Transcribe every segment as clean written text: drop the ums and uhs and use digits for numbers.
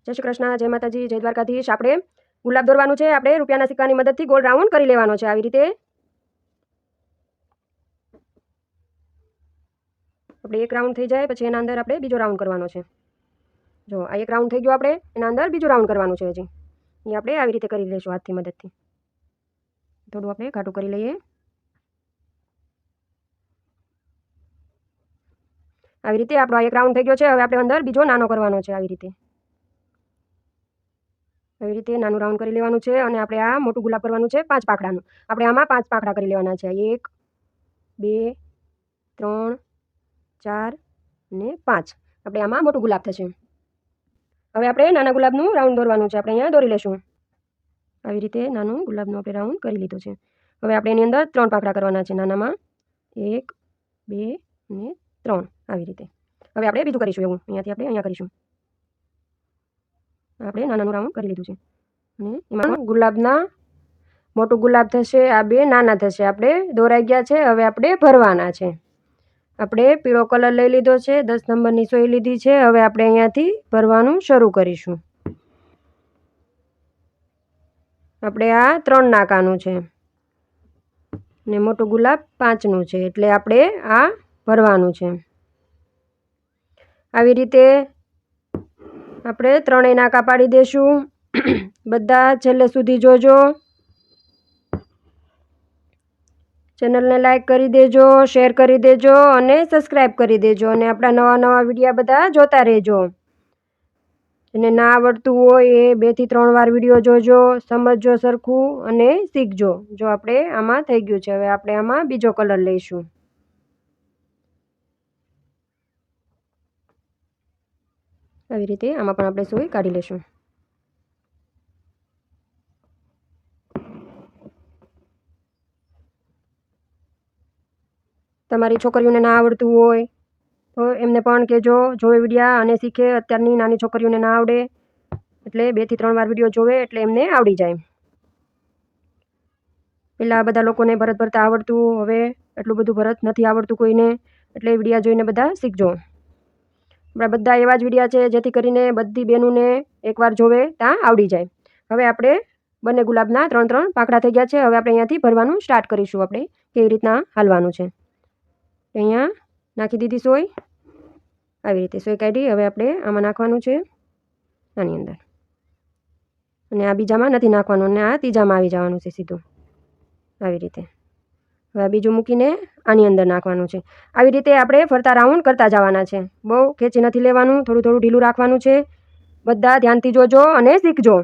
જય શ્રી કૃષ્ણ, જય માતાજી, જય દ્વારકાધીશ. આપણે ગુલાબ દોરવાનું છે. આપણે રૂપિયાના સિક્કાની મદદથી ગોળ રાઉન્ડ કરી લેવાનો છે. આવી રીતે આપણે એક રાઉન્ડ થઈ જાય પછી એના અંદર આપણે બીજો રાઉન્ડ કરવાનો છે. જો આ એક રાઉન્ડ થઈ ગયો, આપણે એના અંદર બીજું રાઉન્ડ કરવાનું છે. હજી એ આપણે આવી રીતે કરી લઈશું હાથની મદદથી. થોડું આપણે ઘાટું કરી લઈએ. આવી રીતે આપણો આ એક રાઉન્ડ થઈ ગયો છે. હવે આપણે અંદર બીજો નાનો કરવાનો છે. આવી રીતે નાનું રાઉન્ડ કરી લેવાનું છે. અને આપણે આ મોટું ગુલાબ કરવાનું છે 5 પાંખડાનું. આપણે આમાં 5 પાંખડા કરી લેવાના છે. 1 2 3 4 અને 5. આપણે આમાં મોટું ગુલાબ થશે. હવે આપણે નાના ગુલાબનું રાઉન્ડ દોરવાનું છે. આપણે અહીંયા દોરી લેશું. આવી રીતે નાનું ગુલાબનું આપણે રાઉન્ડ કરી લીધું છે. હવે આપણે એની અંદર 3 પાંખડા કરવાના છે. નાનામાં 1 2 અને 3 આવી રીતે. હવે આપણે બીજું કરીશું એવું. અહીંયાથી આપણે અહીંયા કરીશું. આપણે નાનાનું રાઉન્ડ કરી લીધું છે. અને એમાં ગુલાબના મોટું ગુલાબ થશે, આ બે નાના થશે. આપણે દોરાઈ ગયા છે. હવે આપણે ભરવાના છે. આપણે પીળો કલર લઈ લીધો છે. 10 નંબરની સોય લીધી છે. હવે આપણે અહીંયાથી ભરવાનું શરૂ કરીશું. આપણે આ 3 નાકાનું છે ને મોટું ગુલાબ 5નું છે. એટલે આપણે આ ભરવાનું છે. આવી રીતે આપણે 3 નાકા પાડી દઈશું. બધા છેલ્લે સુધી જોજો. ચેનલને લાઈક કરી દેજો, શેર કરી દેજો અને સબસ્ક્રાઈબ કરી દેજો. અને આપણા નવા વિડીયા બધા જોતા રહેજો. એને ના આવડતું હોય એ 2 થી 3 વાર વિડીયો જોજો, સમજજો સરખું અને શીખજો. જો આપણે આમાં થઈ ગયું છે. હવે આપણે આમાં બીજો કલર લઈશું. આવી રીતે આમાં પણ આપણે સોય કાઢી લેશું. તમારી છોકરીઓને ના આવડતું હોય તો એમને પણ કહેજો, જોવે વિડીયા અને શીખે. અત્યારની નાની છોકરીઓને ના આવડે એટલે 2 થી 3 વાર વિડીયો જોવે એટલે એમને આવડી જાય. પહેલાં બધા લોકોને ભરત ભરતા આવડતું, હવે એટલું બધું ભરત નથી આવડતું કોઈને. એટલે વિડીયા જોઈને બધા શીખજો. આપણા બધા એવા જ વિડીયા છે જેથી કરીને બધી બહેનોને એકવાર જોવે ત્યાં આવડી જાય. હવે આપણે બંને ગુલાબના 3 પાંખડા થઈ ગયા છે. હવે આપણે અહીંયાથી ભરવાનું સ્ટાર્ટ કરીશું. આપણે કેવી રીતના હાલવાનું છે. અહીંયા નાખી દીધી સોય. આવી રીતે સોય કાઢી. હવે આપણે આમાં નાખવાનું છે આની અંદર. અને આ બીજામાં નથી નાખવાનું અને આ ત્રીજામાં આવી જવાનું છે સીધું. આવી રીતે હવે બીજું મૂકીને આની અંદર નાખવાનું છે. આવી રીતે આપણે ફરતા રાઉન્ડ કરતા જવાના છે. બહુ ખેંચી નથી લેવાનું, થોડું ઢીલું રાખવાનું છે. બધા ધ્યાનથી જોજો અને શીખજો.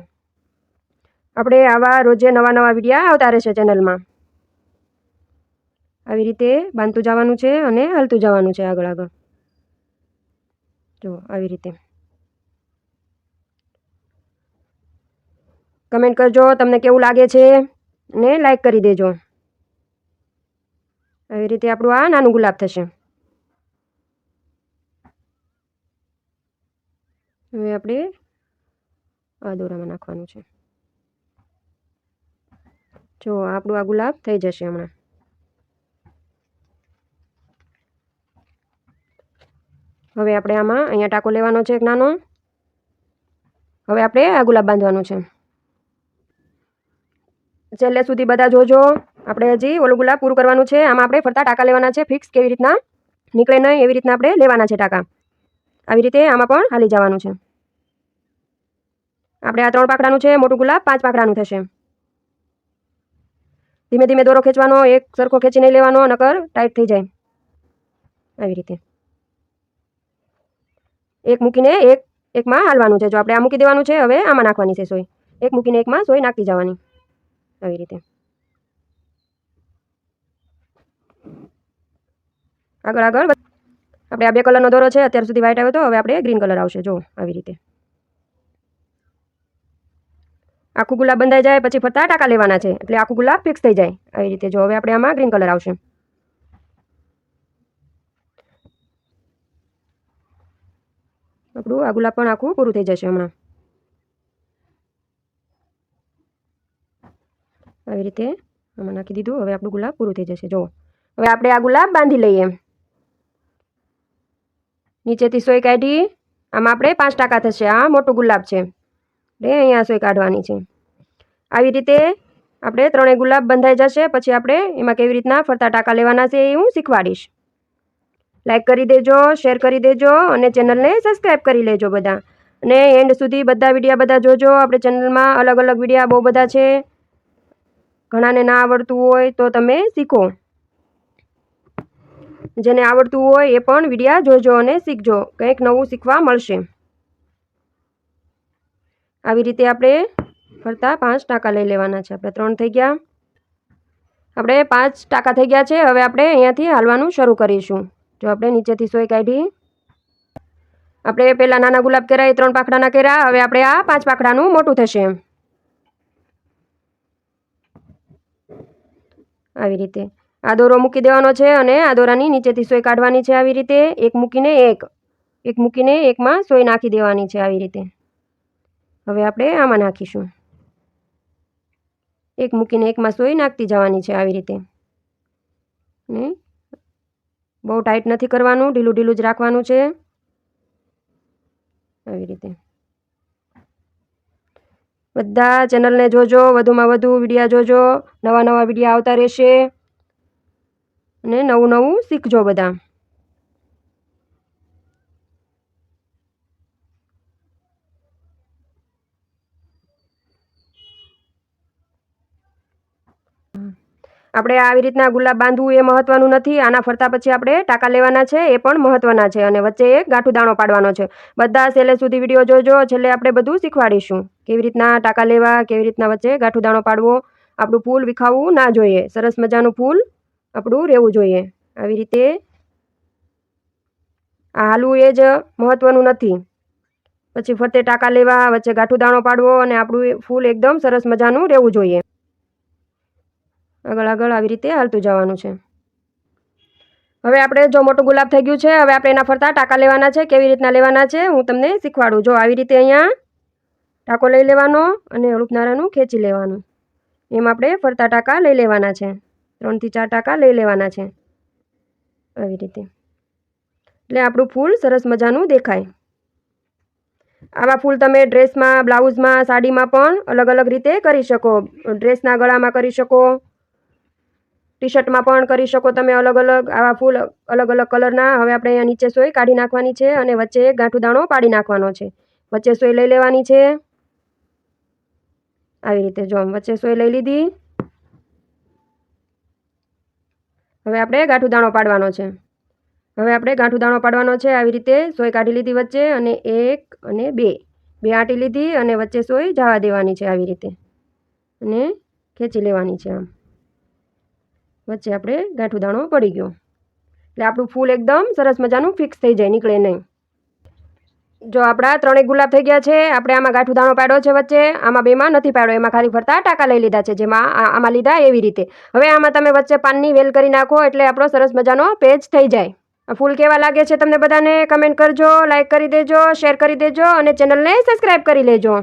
આપણે આવા રોજે નવા વિડીયા આવતા રહેશે ચેનલમાં. આવી રીતે બાંધતું જવાનું છે અને હલતું જવાનું છે આગળ. જો આવી રીતે. કમેન્ટ કરજો તમને કેવું લાગે છે અને લાઈક કરી દેજો. આવી રીતે આપણું આ નાનું ગુલાબ થશે. હવે આપણે આ દોરામાં નાખવાનું છે. જો આપણું આ ગુલાબ થઈ જશે હમણાં. હવે આપણે આમાં અહીંયા ટાંકો લેવાનો છે એક નાનો. હવે આપણે આ ગુલાબ બાંધવાનું છે. છેલ્લે સુધી બધા જોજો. આપણે હજી ઓલું ગુલાબ પૂરું કરવાનું છે. આમાં આપણે ફરતા ટાંકા લેવાના છે ફિક્સ. કેવી રીતના નીકળે નહીં એવી રીતના આપણે લેવાના છે ટાંકા. આવી રીતે આમાં પણ હાલી જવાનું છે. આપણે આ 3 પાંખડાનું છે. મોટું ગુલાબ 5 પાંખડાનું થશે. ધીમે ધીમે દોરો ખેંચવાનો, એક સરખો ખેંચી નહીં લેવાનો નકર ટાઈટ થઈ જાય. આવી રીતે એક મૂકીને એકમાં હાલવાનું છે. જો આપણે આ મૂકી દેવાનું છે. હવે આમાં નાખવાની છે સોય. એક મૂકીને એકમાં સોય નાખતી જવાની. આવી રીતે આગળ આપણે આ 2 કલરનો દોરો છે. અત્યાર સુધી વ્હાઈટ આવ્યો હતો, હવે આપણે ગ્રીન કલર આવશે. જો આવી રીતે આખું ગુલાબ બંધાઈ જાય પછી ફરતા ટાંકા લેવાના છે એટલે આખું ગુલાબ ફિક્સ થઈ જાય. આવી રીતે જો હવે આપણે આમાં ગ્રીન કલર આવશે. આપણું આ ગુલાબ પણ આખું પૂરું થઈ જશે હમણાં. આવી રીતે આમાં નાખી દીધું. હવે આપણું ગુલાબ પૂરું થઈ જશે. જો હવે આપણે આ ગુલાબ બાંધી લઈએ. નીચેથી સોય કાઢી આમાં આપણે 5 ટાંકા થશે. આ મોટું ગુલાબ છે એટલે અહીંયા સોય કાઢવાની છે. આવી રીતે આપણે 3 ગુલાબ બંધાઈ જશે. પછી આપણે એમાં કેવી રીતના ફરતા ટાંકા લેવાના છે એ હું શીખવાડીશ. લાઈક કરી દેજો, શેર કરી દેજો અને ચેનલને સબસ્ક્રાઈબ કરી લેજો બધા. અને એન્ડ સુધી બધા વિડીયા બધા જોજો. આપણે ચેનલમાં અલગ અલગ વિડીયા બહુ બધા છે. ઘણાને ના આવડતું હોય તો તમે શીખો. જેને આવડતું હોય એ પણ વિડીયા જોજો અને શીખજો. કંઈક નવું શીખવા મળશે. આવી રીતે આપણે ફરતા 5 ટાંકા લઈ લેવાના છે. આપણે 3 થઈ ગયા. આપણે 5 ટાંકા થઈ ગયા છે. હવે આપણે અહીંયાથી હાલવાનું શરૂ કરીશું. જો આપણે નીચેથી સોય કાઢી. આપણે પહેલાં નાના ગુલાબ કર્યા એ 3 પાંખડાના કર્યા. હવે આપણે આ 5 પાંખડાનું મોટું થશે. આવી રીતે આ દોરો મૂકી દેવાનો છે અને આ દોરાની નીચેથી સોય કાઢવાની છે. આવી રીતે એક મૂકીને એકમાં સોય નાખી દેવાની છે. આવી રીતે હવે આપણે આમાં નાખીશું. એક મૂકીને એકમાં સોય નાખતી જવાની છે. આવી રીતે ને બહુ ટાઈટ નથી કરવાનું, ઢીલું ઢીલું જ રાખવાનું છે. આવી રીતે બધા ચેનલને જોજો, વધુમાં વધુ વિડીયા જોજો. નવા નવા વિડીયા આવતા રહેશે અને નવું નવું શીખજો બધા. આપણે આવી રીતના ગુલાબ બાંધવું એ મહત્વનું નથી. આના ફરતા પછી આપણે ટાંકા લેવાના છે એ પણ મહત્વના છે. અને વચ્ચે એક ગાંઠું દાણો પાડવાનો છે. બધા છેલ્લે સુધી વિડીયો જોજો. છેલ્લે આપણે બધું શીખવાડીશું કેવી રીતના ટાંકા લેવા, કેવી રીતના વચ્ચે ગાંઠું દાણો પાડવો. આપણું ફૂલ વિખાવવું ના જોઈએ. સરસ મજાનું ફૂલ આપણું રહેવું જોઈએ. આવી રીતે આ હાલવું એ જ મહત્વનું નથી. પછી ફરતે ટાંકા લેવા, વચ્ચે ગાંઠું દાણો પાડવો અને આપણું ફૂલ એકદમ સરસ મજાનું રહેવું જોઈએ. આગળ આગળ આવી રીતે હાલતું જવાનું છે. હવે આપણે જો મોટું ગુલાબ થઈ ગયું છે. હવે આપણે એના ફરતા ટાંકા લેવાના છે. કેવી રીતના લેવાના છે હું તમને શીખવાડું. જો આવી રીતે અહીંયા ટાંકો લઈ લેવાનો અને હળુપનારાનું ખેંચી લેવાનું. એમ આપણે ફરતા ટાંકા લઈ લેવાના છે. 3 થી 4 ટાંકા લઈ લેવાના છે. આવી રીતે એટલે આપણું ફૂલ સરસ મજાનું દેખાય. આવા ફૂલ તમે ડ્રેસમાં, બ્લાઉઝમાં, સાડીમાં પણ અલગ અલગ રીતે કરી શકો. ડ્રેસના ગળામાં કરી શકો, ટી શર્ટમાં પણ કરી શકો તમે. અલગ અલગ આવા ફૂલ અલગ અલગ કલરના. હવે આપણે અહીંયા નીચે સોય કાઢી નાખવાની છે અને વચ્ચે એક ગાંઠું દાણો પાડી નાખવાનો છે. વચ્ચે સોય લઈ લેવાની છે. આવી રીતે જો વચ્ચે સોય લઈ લીધી. હવે આપણે ગાંઠું દાણો પાડવાનો છે. આવી રીતે સોય કાઢી લીધી વચ્ચે અને 1 અને 2 આંટી લીધી અને વચ્ચે સોય જવા દેવાની છે. આવી રીતે અને ખેંચી લેવાની છે. આમ વચ્ચે આપણે ગાંઠું દાણો પડી ગયો એટલે આપણું ફૂલ એકદમ સરસ મજાનું ફિક્સ થઈ જાય, નીકળે નહીં. જો આપણા 3 ગુલાબ થઈ ગયા છે. આપણે આમાં ગાંઠું દાણો પાડ્યો છે વચ્ચે. આમાં 2માં નથી પાડ્યો. એમાં ખાલી ફરતા ટાંકા લઈ લીધા છે. જેમાં આમાં લીધા એવી રીતે. હવે આમાં તમે વચ્ચે પાનની વેલ કરી નાખો એટલે આપણો સરસ મજાનો પેજ થઈ જાય. આ ફૂલ કેવા લાગે છે તમને બધાને કમેન્ટ કરજો, લાઈક કરી દેજો, શેર કરી દેજો અને ચેનલને સબસ્ક્રાઈબ કરી લેજો.